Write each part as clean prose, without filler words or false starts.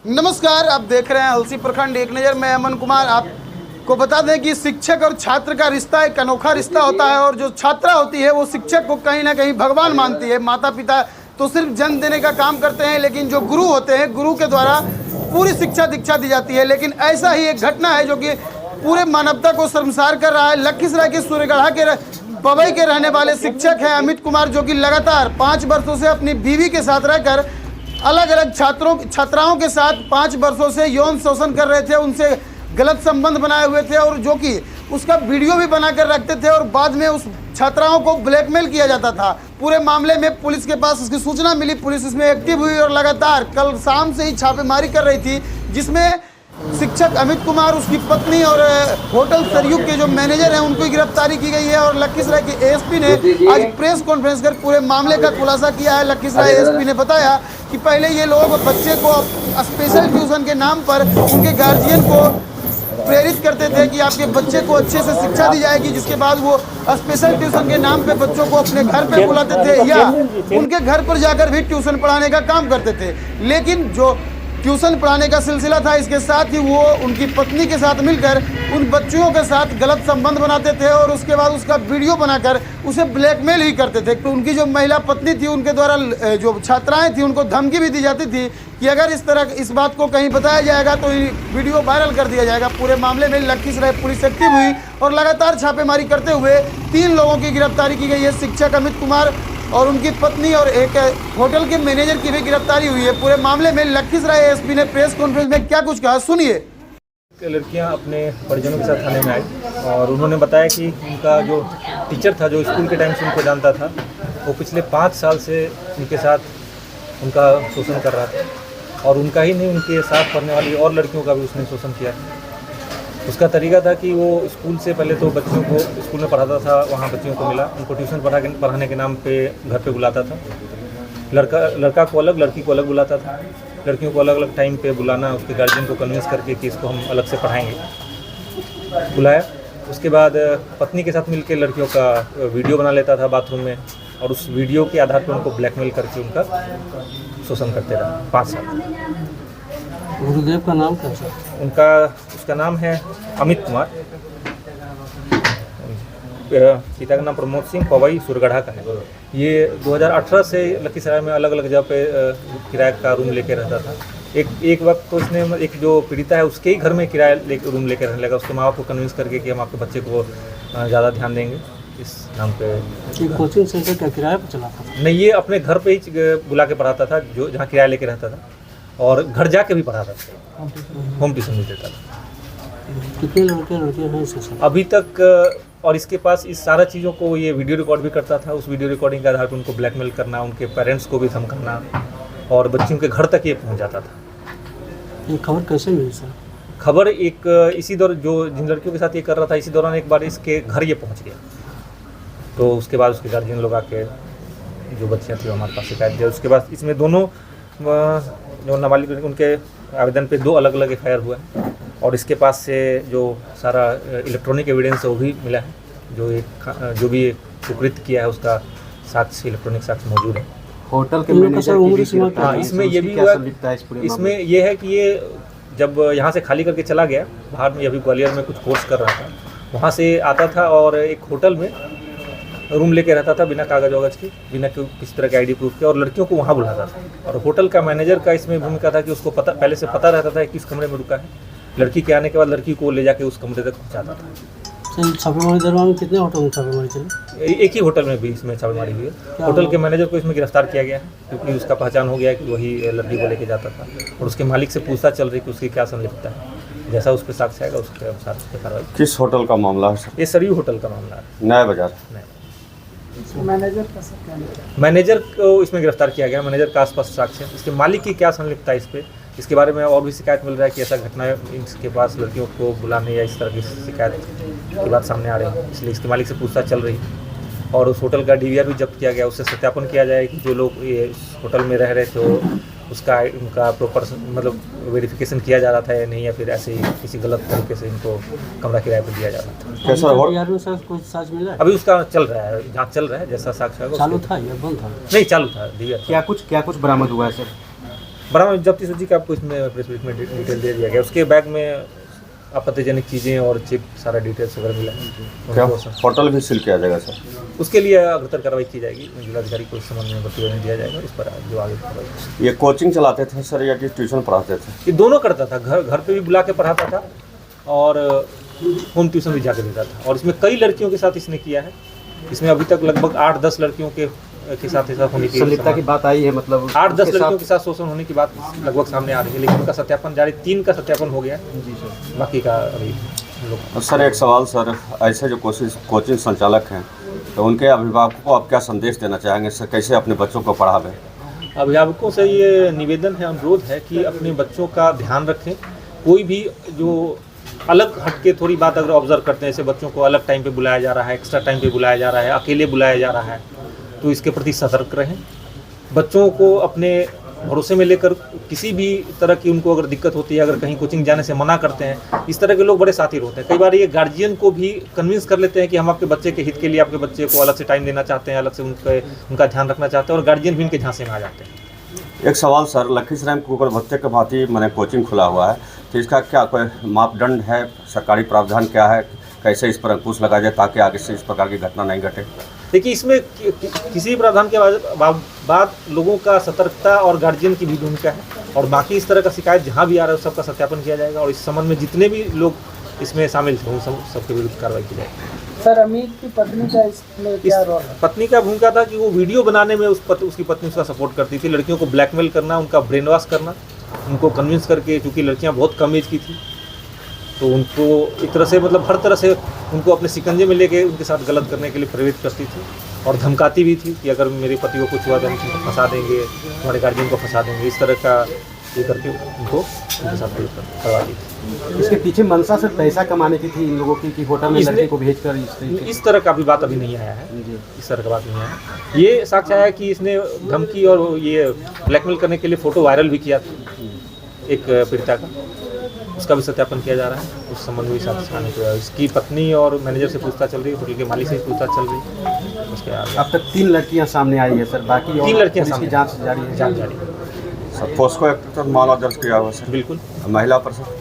नमस्कार, आप देख रहे हैं हलसी प्रखंड एक नज़र में अमन कुमार। आपको बता दें कि शिक्षक और छात्र का रिश्ता एक अनोखा रिश्ता होता है और जो छात्रा होती है वो शिक्षक को कहीं ना कहीं भगवान मानती है। माता पिता तो सिर्फ जन्म देने का काम करते हैं, लेकिन जो गुरु होते हैं, गुरु के द्वारा पूरी शिक्षा दीक्षा दी जाती है। लेकिन ऐसा ही एक घटना है जो कि पूरे मानवता को शर्मसार कर रहा है। लखीसराय के सूर्यगढ़ा के पवई के रहने वाले शिक्षक हैं अमित कुमार, जो कि लगातार 5 वर्षों से अपनी बीवी के साथ रहकर अलग अलग छात्राओं के साथ 5 वर्षों से यौन शोषण कर रहे थे, उनसे गलत संबंध बनाए हुए थे और जो कि उसका वीडियो भी बनाकर रखते थे और बाद में उस छात्राओं को ब्लैकमेल किया जाता था। पूरे मामले में पुलिस के पास इसकी सूचना मिली, पुलिस इसमें एक्टिव हुई और लगातार कल शाम से ही छापेमारी कर रही थी, जिसमें शिक्षक अमित कुमार, उसकी पत्नी और होटल सरयुग के जो मैनेजर हैं उनको गिरफ्तारी की गई है। और लखीसराय के एएसपी ने आज प्रेस कॉन्फ्रेंस कर पूरे मामले का खुलासा किया है। लखीसराय एएसपी ने बताया कि पहले ये लोग बच्चे को स्पेशल ट्यूशन के नाम पर उनके गार्जियन को प्रेरित करते थे कि आपके बच्चे को अच्छे से शिक्षा दी जाएगी, जिसके बाद वो स्पेशल ट्यूशन के नाम पे बच्चों को अपने घर पे बुलाते थे या उनके घर पर जाकर भी ट्यूशन पढ़ाने का काम करते थे। लेकिन जो ट्यूशन पढ़ाने का सिलसिला था, इसके साथ ही वो उनकी पत्नी के साथ मिलकर उन बच्चियों के साथ गलत संबंध बनाते थे और उसके बाद उसका वीडियो बनाकर उसे ब्लैकमेल ही करते थे। तो उनकी जो महिला पत्नी थी, उनके द्वारा जो छात्राएं थी, उनको धमकी भी दी जाती थी कि अगर इस तरह इस बात को कहीं बताया जाएगा तो वीडियो वायरल कर दिया जाएगा। पूरे मामले में लखीसराय पुलिस एक्टिव हुई और लगातार छापेमारी करते हुए 3 लोगों की गिरफ्तारी की गई है। शिक्षक अमित कुमार और उनकी पत्नी और एक होटल के मैनेजर की भी गिरफ्तारी हुई है। पूरे मामले में लखीसराय एएसपी ने प्रेस कॉन्फ्रेंस में क्या कुछ कहा, सुनिए। लड़कियां अपने परिजनों के साथ थाने में आई और उन्होंने बताया कि उनका जो टीचर था, जो स्कूल के टाइम से उनको जानता था, वो पिछले 5 साल से उनके साथ उनका शोषण कर रहा था और उनका ही नहीं, उनके साथ पढ़ने वाली और लड़कियों का भी उसने शोषण किया। उसका तरीका था कि वो स्कूल से पहले तो बच्चों को स्कूल में पढ़ाता था, वहाँ बच्चियों को मिला, उनको ट्यूशन पढ़ाने के नाम पे घर पे बुलाता था। लड़का को अलग, लड़की को अलग बुलाता था। लड़कियों को अलग अलग टाइम पे बुलाना, उसके गार्जियन को कन्विंस करके कि इसको हम अलग से पढ़ाएंगे, बुलाया। उसके बाद पत्नी के साथ मिलकर लड़कियों का वीडियो बना लेता था बाथरूम में और उस वीडियो के आधार पर उनको ब्लैकमेल करके उनका शोषण करते रहे 5 साल। गुरुदेव का नाम क्या है? उसका नाम है अमित कुमार, पिता का नाम प्रमोद सिंह, पवई सूर्यगढ़ा का है। ये 2018 से लखीसराय में अलग अलग जगह पे किराए का रूम लेके रहता था। एक वक्त तो इसने एक जो पीड़िता है उसके ही घर में रूम लेके रहने लगा, उसके माँ बाप को कन्विंस करके कि हम आपके बच्चे को ज़्यादा ध्यान देंगे इस नाम पे। कोचिंग सेंटर क्या किराए पर चलाता था? नहीं, ये अपने घर पे ही बुला के पढ़ाता था, जो जहाँ किराया लेके रहता था, और घर जाके भी पढ़ाता था, होम ट्यूशन भी देता था। कितने लड़के हैं अभी तक? और इसके पास इस सारा चीज़ों को ये वीडियो रिकॉर्ड भी करता था। उस वीडियो रिकॉर्डिंग के आधार पर उनको ब्लैकमेल करना, उनके पेरेंट्स को भी धमकाना और बच्चियों के घर तक ये पहुंच जाता था। ये खबर कैसे मिली सर? खबर एक इसी दौरान जिन लड़कियों के साथ ये कर रहा था, इसी दौरान एक बार इसके घर ये पहुँच गया, तो उसके बाद उसके गार्जियन लोग आके जो बच्चियाँ थी हमारे पास शिकायत दिया। उसके बाद इसमें दोनों जो नाबालिग, उनके आवेदन पे 2 अलग अलग FIR हुआ है और इसके पास से जो सारा इलेक्ट्रॉनिक एविडेंस है वो भी मिला है। जो भी कुकृत्य किया है उसका साक्ष्य, इलेक्ट्रॉनिक साक्ष्य मौजूद है। होटल के मैनेजर, हाँ, इसमें ये भी हुआ, इसमें ये है कि ये जब यहाँ से खाली करके चला गया बाहर में, अभी ग्वालियर में कुछ कोर्स कर रहा था, वहाँ से आता था और एक होटल में रूम लेके रहता था बिना कागज वागज के, बिना किसी तरह के ID प्रूफ के, और लड़कियों को वहाँ बुलाता था। और होटल का मैनेजर का इसमें भूमिका था कि उसको पहले से पता रहता था किस कमरे में रुका है। लड़की के आने के बाद लड़की को ले जाके उस कमरे तक पहुँचाता था। छापेमारी दरमियान कितने होटल में छापेमारी चली? एक ही होटल में भी इसमें छापेमारी हुई है। होटल के मैनेजर को इसमें गिरफ्तार किया गया है क्योंकि उसका पहचान हो गया है कि वही लड़की को लेके जाता था और उसके मालिक से पूछताछ चल रही कि उसकी क्या संलिप्तता है। जैसा उस पर साक्ष्य आएगा उसके अनुसार उस पर कार्रवाई। किस होटल का मामला है सर? ये सरयू होटल का मामला है, नया बाजार। मैनेजर को इसमें गिरफ्तार किया गया। मैनेजर का आसपास साक्ष्य है, इसके मालिक की क्या संलिप्तता है इस पे, इसके बारे में और भी शिकायत मिल रहा है कि ऐसा घटना इसके पास लड़कियों को बुलाने या इस तरह की शिकायत की बात सामने आ रही है, इसलिए इसके मालिक से पूछताछ चल रही है। और उस होटल का DVR भी जब्त किया गया, उससे सत्यापन किया जाए कि जो लोग ये इस होटल में रह रहे थे उसका उनका प्रॉपर मतलब वेरिफिकेशन किया जा रहा था या नहीं, या फिर ऐसे ही किसी गलत तरीके से इनको कमरा किराए पर दिया जा रहा था। कैसा कुछ साक्ष्य मिला? अभी उसका चल रहा है, जांच चल रहा है। जैसा साक्ष्य चालू था या बंद था? नहीं, चालू था DVR। क्या कुछ बरामद हुआ है सर? बरामद जब्ती सूची का आपको इसमें प्रेस रिलीज में डिटेल दे दिया गया। उसके बैग में आपत्तिजनक चीज़ें और चिप सारा डिटेल्स वगैरह मिला। क्या पोर्टल भी सील किया जाएगा सर? उसके लिए अग्रतर कार्रवाई की जाएगी। जिलाधिकारी को इस संबंध में प्रतिवेदन दिया जाएगा, उस पर जो आगे कार्रवाई। ये कोचिंग चलाते थे सर या कि ट्यूशन पढ़ाते थे? ये दोनों करता था, घर पे भी बुला के पढ़ाता था और होम ट्यूशन भी जाके देता था। और इसमें कई लड़कियों के साथ इसने किया है। इसमें अभी तक लगभग 8-10 लड़कियों के साथ ऐसा होने की संलिप्तता की बात आई है, मतलब 8-10 लड़कियों के साथ शोषण होने की बात लगभग सामने आ रही है। लेकिन उनका सत्यापन जारी, 3 का सत्यापन हो गया है, जी सर। बाकी का अभी लोग। सर एक सवाल सर, ऐसे जो कोचिंग संचालक हैं तो उनके अभिभावकों को आप क्या संदेश देना चाहेंगे सर, कैसे अपने बच्चों को पढ़ावें? अभिभावकों से ये निवेदन है, अनुरोध है कि अपने बच्चों का ध्यान रखें। कोई भी जो अलग हटके थोड़ी बात अगर ऑब्जर्व करते हैं, जैसे बच्चों को अलग टाइम पे बुलाया जा रहा है, एक्स्ट्रा टाइम पे बुलाया जा रहा है, अकेले बुलाया जा रहा है, तो इसके प्रति सतर्क रहें। बच्चों को अपने भरोसे में लेकर किसी भी तरह की उनको अगर दिक्कत होती है, अगर कहीं कोचिंग जाने से मना करते हैं, इस तरह के लोग बड़े साथी होते हैं। कई बार ये गार्जियन को भी कन्विंस कर लेते हैं कि हम आपके बच्चे के हित के लिए आपके बच्चे को अलग से टाइम देना चाहते हैं, अलग से उनका ध्यान रखना चाहते हैं, और गार्जियन भी इनके झांसे में आ जाते हैं। एक सवाल सर, लखीसराय में कुकर भत्ते के भांति मैंने कोचिंग खुला हुआ है, तो इसका क्या कोई मापदंड है, सरकारी प्रावधान क्या है, कैसे इस पर अंकुश लगाया जाए ताकि आगे से इस प्रकार की घटना नहीं घटे? देखिए, इसमें किसी प्रावधान के बाद लोगों का सतर्कता और गार्जियन की भी भूमिका है, और बाकी इस तरह का शिकायत जहां भी आ रहा है सबका सत्यापन किया जाएगा, और इस संबंध में जितने भी लोग इसमें शामिल थे उन सबके विरुद्ध कार्रवाई की जाएगी। सर, अमित की पत्नी का इसमें क्या रोल है? पत्नी का भूमिका था कि वो वीडियो बनाने में उसकी पत्नी उसका सपोर्ट करती थी। लड़कियों को ब्लैकमेल करना, उनका ब्रेन वॉश करना, उनको कन्विंस करके, क्योंकि लड़कियां बहुत कम एज की थी, तो उनको एक तरह से मतलब हर तरह से उनको अपने शिकंजे में लेके उनके साथ गलत करने के लिए प्रेरित करती थी, और धमकाती भी थी कि अगर मेरे पति को कुछ हुआ तो हम तुमको फंसा देंगे, तुम्हारे गार्जियन को फंसा देंगे, इस तरह का ये करके उनको उनके साथ प्रेरित करवा दी थी। इसके पीछे मंशा सिर्फ पैसा कमाने की थी इन लोगों की, कि होटल में लड़के को भेजकर इस तरह का भी बात अभी नहीं आया है। जी। इस तरह का बात नहीं आया। ये साक्ष्य आया कि इसने धमकी और ये ब्लैकमेल करने के लिए फ़ोटो वायरल भी किया था एक पीड़िता का, उसका भी सत्यापन किया जा रहा है। उस संबंध में साक्ष्य आने को इसकी पत्नी और मैनेजर से पूछताछ चल रही है, होटल के मालिक से पूछताछ चल रही है। उसके अब तक 3 लड़कियां सामने आई है सर, बाकी 3 लड़कियां इसकी सामने जांच जारी है। जांच जारी है। सर पोस्को एक्ट पर मामला दर्ज किया हुआ सर? बिल्कुल। महिला पर सर?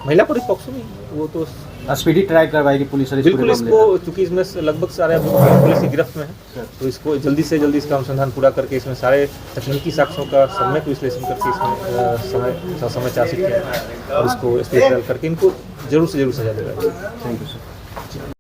महिला पर पॉक्सो नहीं, वो तो स्पीडी ट्रायल करवाएगी पुलिस सर? बिल्कुल। इसको चूंकि इसमें लगभग सारे पुलिस की गिरफ्त में है, तो इसको जल्दी से जल्दी इसका अनुसंधान पूरा करके इसमें सारे तकनीकी साक्ष्यों का सम्यक विश्लेषण करके इसमें समय चार्जशीट किया और इसको स्पीड ट्रायल करके इनको जरूर से जरूर सजा देगा। Thank you sir.